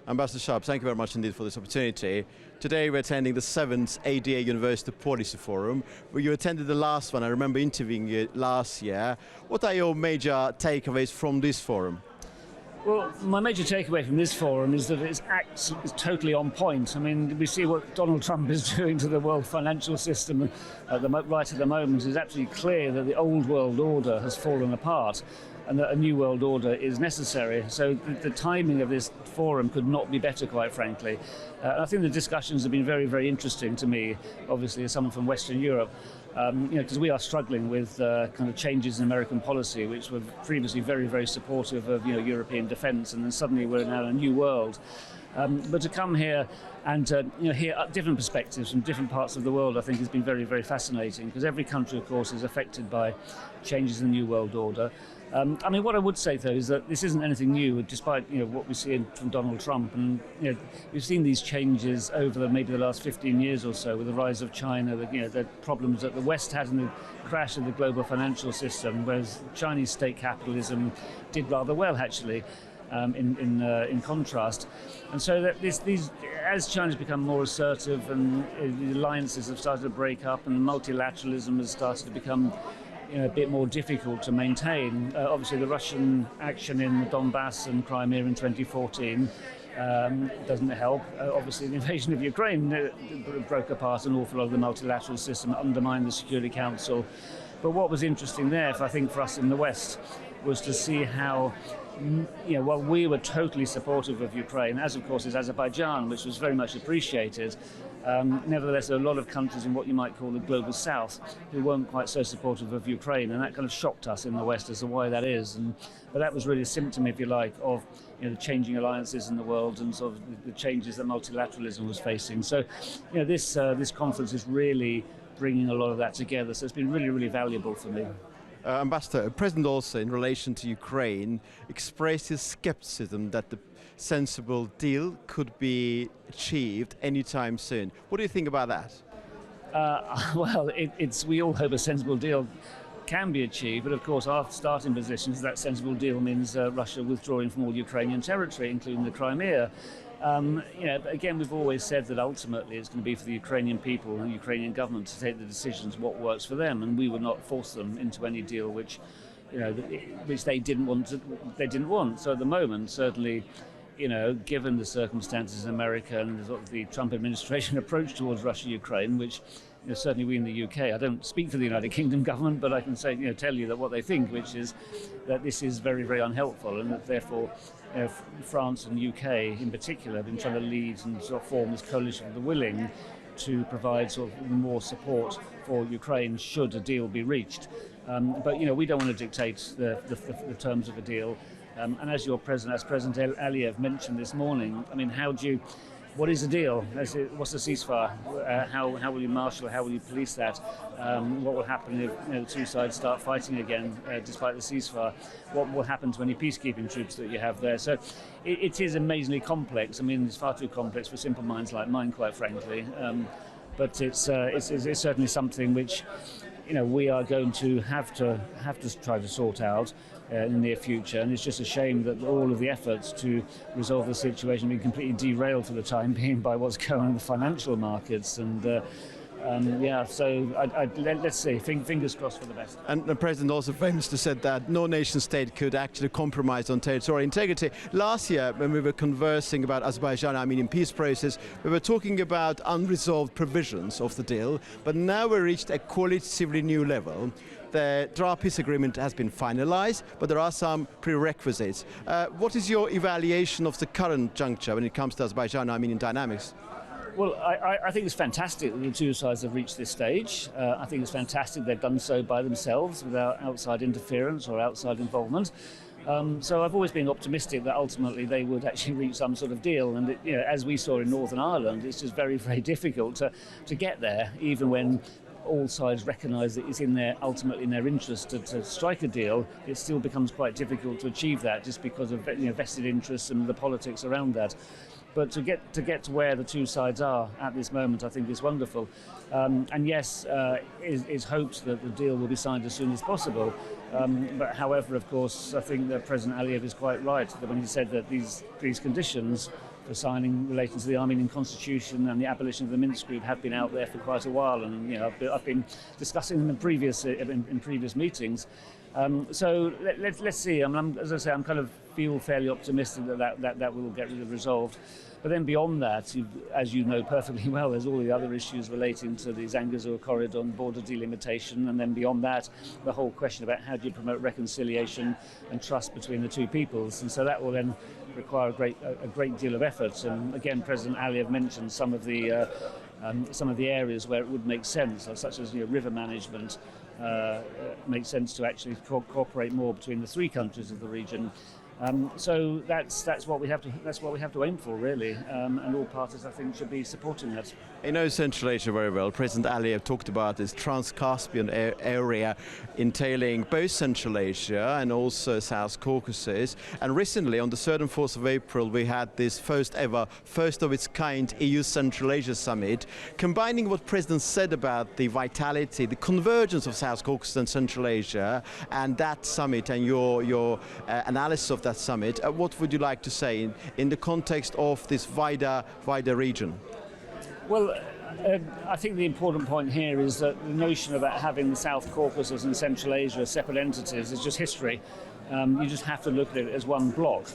Ambassador Sharp, thank you very much indeed for this opportunity. Today we're attending the 7th ADA University Policy Forum, where you attended the last one. I remember interviewing you last year. What are your major takeaways from this forum? Well, my major takeaway from this forum is that it's totally on point. I mean, we see what Donald Trump is doing to the world financial system right at the moment. It's absolutely clear that the old world order has fallen apart and that a new world order is necessary. So the timing of this forum could not be better, quite frankly. I think the discussions have been very, very interesting to me, obviously, as someone from Western Europe. Because we are struggling with kind of changes in American policy, which were previously very, very supportive of European defence, and then suddenly we're now in a new world. But to come here and hear different perspectives from different parts of the world, I think has been very, very fascinating, because every country, of course, is affected by changes in the New World Order. I mean, what I would say, though, is that this isn't anything new, despite what we see from Donald Trump. And we've seen these changes over maybe the last 15 years or so, with the rise of China, the problems that the West had in the crash of the global financial system, whereas Chinese state capitalism did rather well, actually. In contrast, and so that as China's become more assertive and the alliances have started to break up and multilateralism has started to become a bit more difficult to maintain. Obviously, the Russian action in the Donbass and Crimea in 2014 doesn't help. Obviously, the invasion of Ukraine broke apart an awful lot of the multilateral system, undermined the Security Council. But what was interesting there, I think, for us in the West, was to see how, while we were totally supportive of Ukraine, as of course is Azerbaijan, which was very much appreciated, nevertheless there are a lot of countries in what you might call the global south who weren't quite so supportive of Ukraine, and that kind of shocked us in the West as to why that is. But that was really a symptom, if you like, of the changing alliances in the world and sort of the changes that multilateralism was facing. So this conference is really bringing a lot of that together, so it's been really, really valuable for me. Ambassador, President also, in relation to Ukraine, expressed his skepticism that the sensible deal could be achieved anytime soon. What do you think about that? Well, we all hope a sensible deal can be achieved, but of course our starting position is that sensible deal means Russia withdrawing from all Ukrainian territory, including the Crimea. Again, we've always said that ultimately it's going to be for the Ukrainian people and the Ukrainian government to take the decisions what works for them, and we would not force them into any deal which they didn't want. So at the moment, certainly, given the circumstances in America and the Trump administration approach towards Russia-Ukraine, which certainly we in the UK, I don't speak for the United Kingdom government, but I can say, tell you that what they think, which is that this is very, very unhelpful, and that therefore France and the UK in particular have been trying to lead and sort of form this coalition of the willing to provide sort of more support for Ukraine should a deal be reached. But we don't want to dictate the terms of a deal. And as President Aliyev mentioned this morning, I mean, what is the deal? What's the ceasefire? How will you marshal? How will you police that? What will happen if the two sides start fighting again, despite the ceasefire? What will happen to any peacekeeping troops that you have there? So it is amazingly complex. I mean, it's far too complex for simple minds like mine, quite frankly. But it's certainly something which we are going to have to try to sort out in the near future, and it's just a shame that all of the efforts to resolve the situation have been completely derailed for the time being by what's going on in the financial markets. And let's see, fingers crossed for the best. And the President also famously said that no nation state could actually compromise on territorial integrity. Last year, when we were conversing about Azerbaijan-Armenian peace process, we were talking about unresolved provisions of the deal, but now we reached a qualitatively new level. The draft peace agreement has been finalized, but there are some prerequisites. What is your evaluation of the current juncture when it comes to Azerbaijan-Armenian dynamics? Well, I think it's fantastic that the two sides have reached this stage. I think it's fantastic they've done so by themselves without outside interference or outside involvement. So I've always been optimistic that ultimately they would actually reach some sort of deal. And as we saw in Northern Ireland, it's just very, very difficult to get there, even when all sides recognise that it's ultimately in their interest to strike a deal. It still becomes quite difficult to achieve that just because of vested interests and the politics around that. But to get to where the two sides are at this moment, I think is wonderful. And yes, it's hoped that the deal will be signed as soon as possible. But however, of course, I think that President Aliyev is quite right that when he said that these conditions for signing relating to the Armenian constitution and the abolition of the Minsk Group have been out there for quite a while, and I've been discussing them in previous meetings. So let's see. As I say, I'm kind of feel fairly optimistic that will get resolved. But then beyond that, as you know perfectly well, there's all the other issues relating to the Zangezur corridor and border delimitation, and then beyond that, the whole question about how do you promote reconciliation and trust between the two peoples. And so that will then require a great deal of effort. And again, President Aliyev mentioned some of the areas where it would make sense, such as river management. Makes sense to actually cooperate more between the three countries of the region. So that's what we have to aim for, really, and all parties, I think, should be supporting that. I know Central Asia very well. President Aliyev talked about this Trans-Caspian area entailing both Central Asia and also South Caucasus. And recently, on the 3rd and 4th of April, we had this first of its kind EU Central Asia summit, combining what President said about the vitality, the convergence of South Caucasus and Central Asia, and that summit and your analysis of that summit. What would you like to say in the context of this wider region? Well, I think the important point here is that the notion about having the South Caucasus and Central Asia as separate entities is just history. You just have to look at it as one block.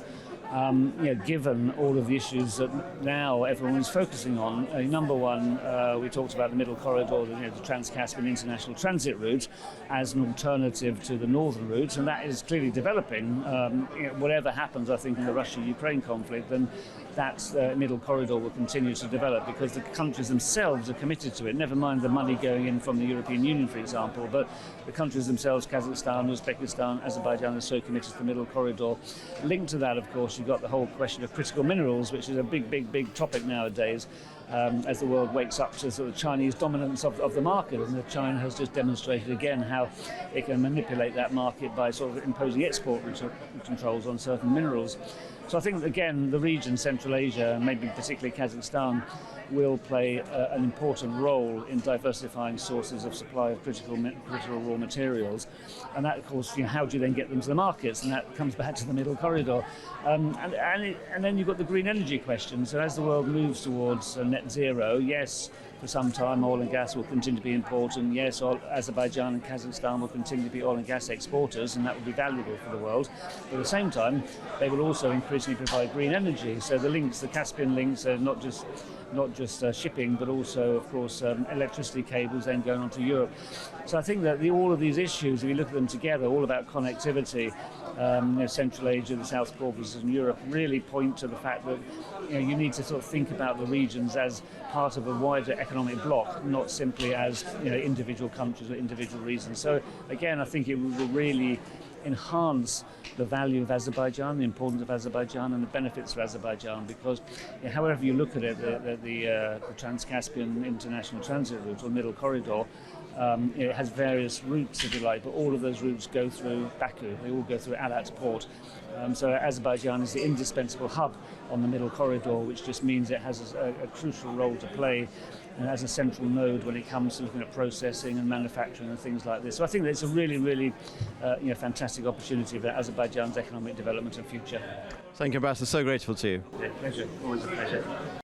Given all of the issues that now everyone is focusing on. Number one, we talked about the middle corridor, the Trans-Caspian international transit route, as an alternative to the northern route, and that is clearly developing. Whatever happens, I think, in the Russia-Ukraine conflict, then that middle corridor will continue to develop because the countries themselves are committed to it, never mind the money going in from the European Union, for example, but the countries themselves, Kazakhstan, Uzbekistan, Azerbaijan, are so committed to the middle corridor. Linked to that, of course, you've got the whole question of critical minerals, which is a big topic nowadays, as the world wakes up to sort of Chinese dominance of the market, and China has just demonstrated again how it can manipulate that market by sort of imposing export controls on certain minerals. So I think, again, the region, Central Asia, and maybe particularly Kazakhstan, will play an important role in diversifying sources of supply of critical raw materials. And that, of course, how do you then get them to the markets? And that comes back to the middle corridor. And then you've got the green energy question. So as the world moves towards net zero, yes, for some time oil and gas will continue to be important. Yes, Azerbaijan and Kazakhstan will continue to be oil and gas exporters, and that will be valuable for the world. But at the same time, they will also increasingly provide green energy. So the links, the Caspian links, are not just shipping, but also, of course, electricity cables then going on to Europe. So I think that all of these issues, if you look at them together, all about connectivity, Central Asia, the South Caucasus and Europe, really point to the fact that you need to sort of think about the regions as part of a wider economic bloc, not simply as individual countries or individual regions. So again, I think it will really enhance the value of Azerbaijan, the importance of Azerbaijan and the benefits for Azerbaijan, because however you look at it, the Trans-Caspian international transit route or middle corridor, it has various routes, if you like, but all of those routes go through Baku. They all go through Alat port. So Azerbaijan is the indispensable hub on the middle corridor, which just means it has a crucial role to play and as a central node when it comes to looking at processing and manufacturing and things like this. So I think that it's a really fantastic opportunity for Azerbaijan's economic development and future. Thank you, Ambassador. So grateful to you. Yeah, pleasure. Always a pleasure.